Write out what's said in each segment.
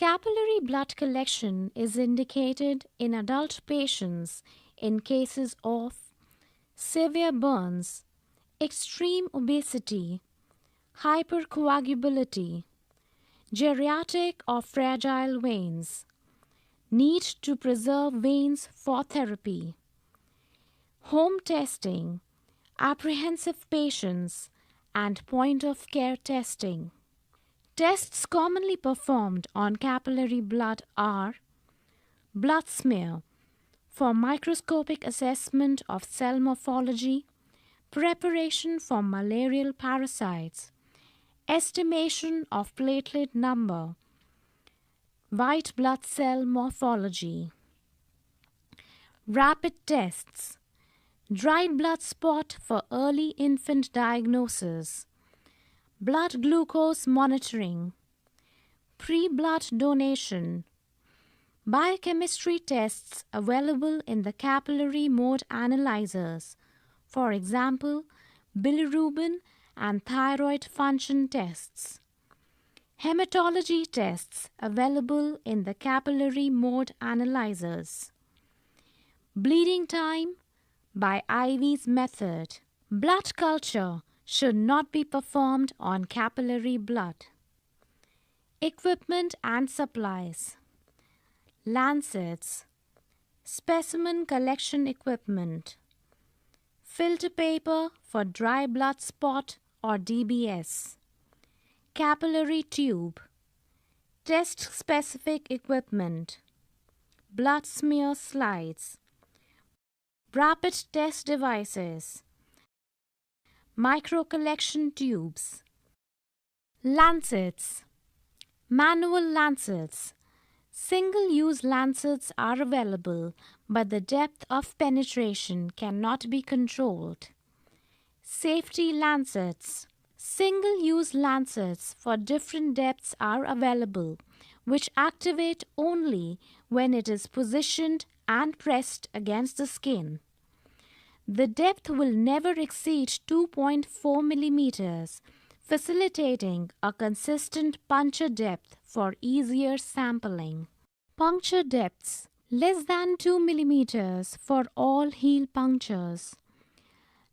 Capillary blood collection is indicated in adult patients in cases of severe burns, extreme obesity, hypercoagulability, geriatric or fragile veins, need to preserve veins for therapy, home testing, apprehensive patients, and point-of-care testing. Tests commonly performed on capillary blood are blood smear for microscopic assessment of cell morphology, preparation for malarial parasites, estimation of platelet number, white blood cell morphology. Rapid tests, dried blood spot for early infant diagnosis, blood glucose monitoring, pre-blood donation, biochemistry tests available in the capillary mode analyzers, for example, bilirubin and thyroid function tests. Hematology tests available in the capillary mode analyzers. Bleeding time by IV's method. Blood culture should not be performed on capillary blood. Equipment and supplies. Lancets, specimen collection equipment, filter paper for dry blood spot or DBS, capillary tube, test-specific equipment, blood smear slides, rapid test devices, microcollection tubes, lancets, manual lancets. Single-use lancets are available, but the depth of penetration cannot be controlled. Safety lancets. Single-use lancets for different depths are available, which activate only when it is positioned and pressed against the skin. The depth will never exceed 2.4 millimeters, facilitating a consistent puncture depth for easier sampling. Puncture depths less than 2 millimeters for all heel punctures,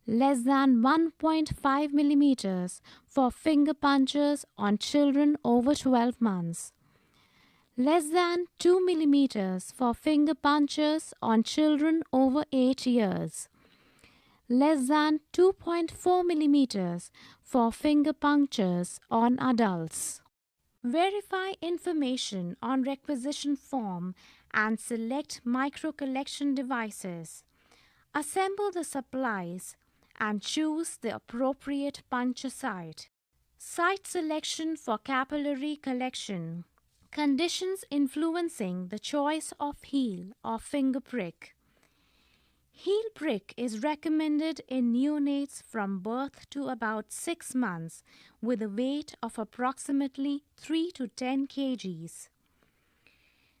less than 1.5 millimeters for finger punctures on children over 12 months, less than 2 millimeters for finger punctures on children over 8 years, less than 2.4 millimeters for finger punctures on adults. Verify information on requisition form and select microcollection devices. Assemble the supplies and choose the appropriate puncture site. Site selection for capillary collection. Conditions influencing the choice of heel or finger prick. Heel prick is recommended in neonates from birth to about 6 months with a weight of approximately 3 to 10 kgs.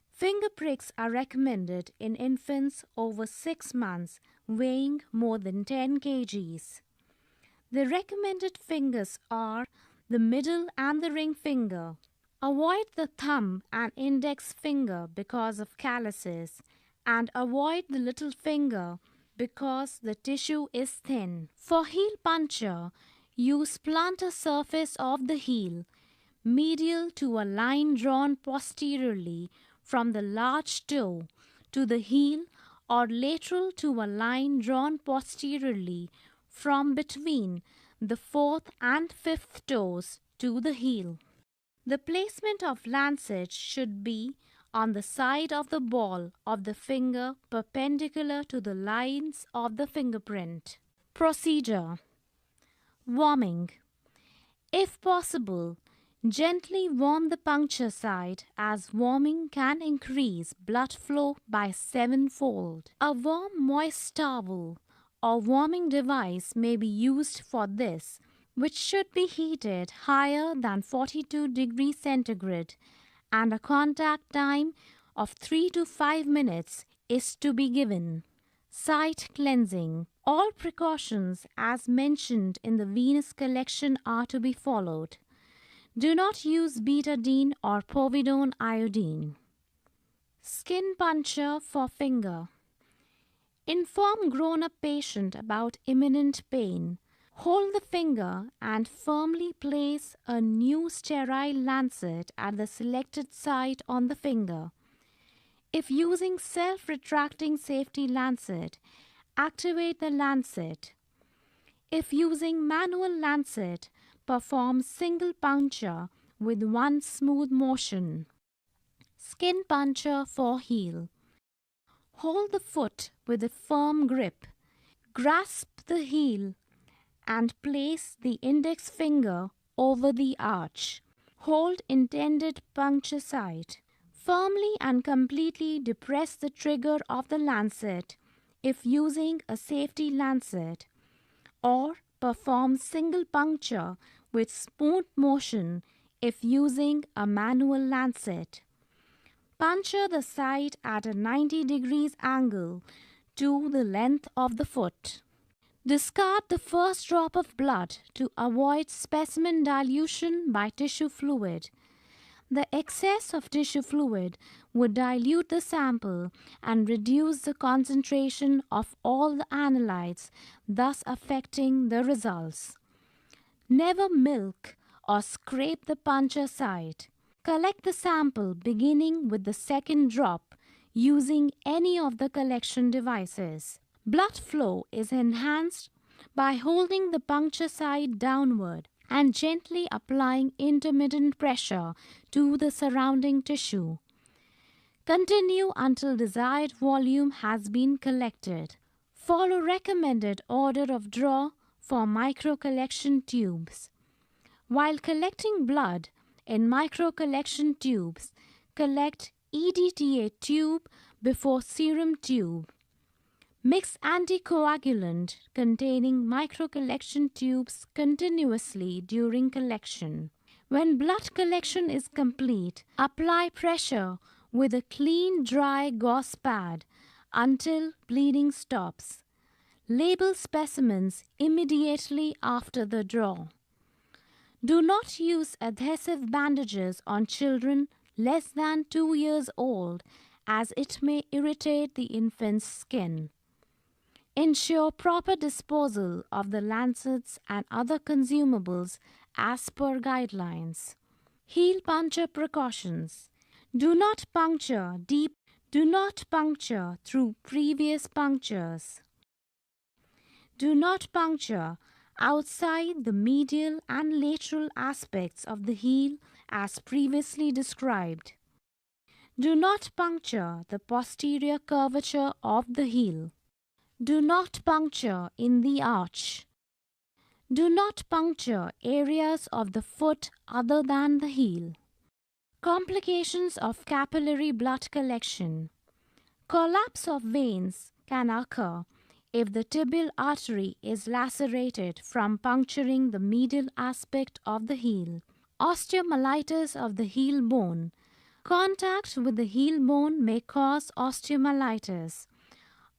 Finger pricks are recommended in infants over 6 months weighing more than 10 kgs. The recommended fingers are the middle and the ring finger. Avoid the thumb and index finger because of calluses, and avoid the little finger because the tissue is thin. For heel puncture, use plantar surface of the heel, medial to a line drawn posteriorly from the large toe to the heel, or lateral to a line drawn posteriorly from between the 4th and 5th toes to the heel. The placement of lancet should be on the side of the ball of the finger perpendicular to the lines of the fingerprint. Procedure. Warming. If possible, gently warm the puncture site, as warming can increase blood flow by 7-fold. A warm moist towel or warming device may be used for this, which should be heated higher than 42 degrees centigrade, and a contact time of 3 to 5 minutes is to be given. Site cleansing. All precautions as mentioned in the venous collection are to be followed. Do not use betadine or povidone iodine. Skin puncture for finger. Inform grown-up patient about imminent pain. Hold the finger and firmly place a new sterile lancet at the selected site on the finger. If using self-retracting safety lancet, activate the lancet. If using manual lancet, perform single puncture with one smooth motion. Skin puncture for heel. Hold the foot with a firm grip. Grasp the heel and place the index finger over the arch. Hold intended puncture site. Firmly and completely depress the trigger of the lancet if using a safety lancet, or perform single puncture with smooth motion if using a manual lancet. Puncture the site at a 90 degrees angle to the length of the foot. Discard the first drop of blood to avoid specimen dilution by tissue fluid. The excess of tissue fluid would dilute the sample and reduce the concentration of all the analytes, thus affecting the results. Never milk or scrape the puncture site. Collect the sample beginning with the second drop using any of the collection devices. Blood flow is enhanced by holding the puncture site downward and gently applying intermittent pressure to the surrounding tissue. Continue until desired volume has been collected. Follow recommended order of draw for microcollection tubes. While collecting blood in microcollection tubes, collect EDTA tube before serum tube. Mix anticoagulant containing microcollection tubes continuously during collection. When blood collection is complete, apply pressure with a clean, dry gauze pad until bleeding stops. Label specimens immediately after the draw. Do not use adhesive bandages on children less than 2 years old, as it may irritate the infant's skin. Ensure proper disposal of the lancets and other consumables as per guidelines. Heel puncture precautions. Do not puncture deep. Do not puncture through previous punctures. Do not puncture outside the medial and lateral aspects of the heel as previously described. Do not puncture the posterior curvature of the heel. Do not puncture in the arch. Do not puncture areas of the foot other than the heel. Complications of capillary blood collection. Collapse of veins can occur if the tibial artery is lacerated from puncturing the medial aspect of the heel. Osteomyelitis of the heel bone. Contact with the heel bone may cause osteomyelitis.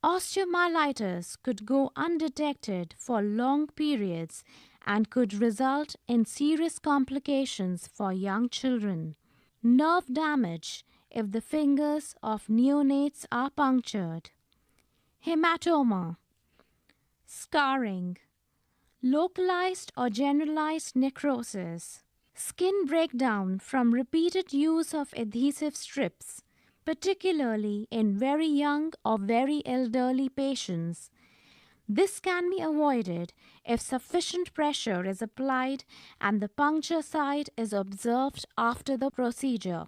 Osteomyelitis could go undetected for long periods and could result in serious complications for young children. Nerve damage if the fingers of neonates are punctured. Hematoma. Scarring. Localized or generalized necrosis. Skin breakdown from repeated use of adhesive strips, particularly in very young or very elderly patients. This can be avoided if sufficient pressure is applied and the puncture site is observed after the procedure.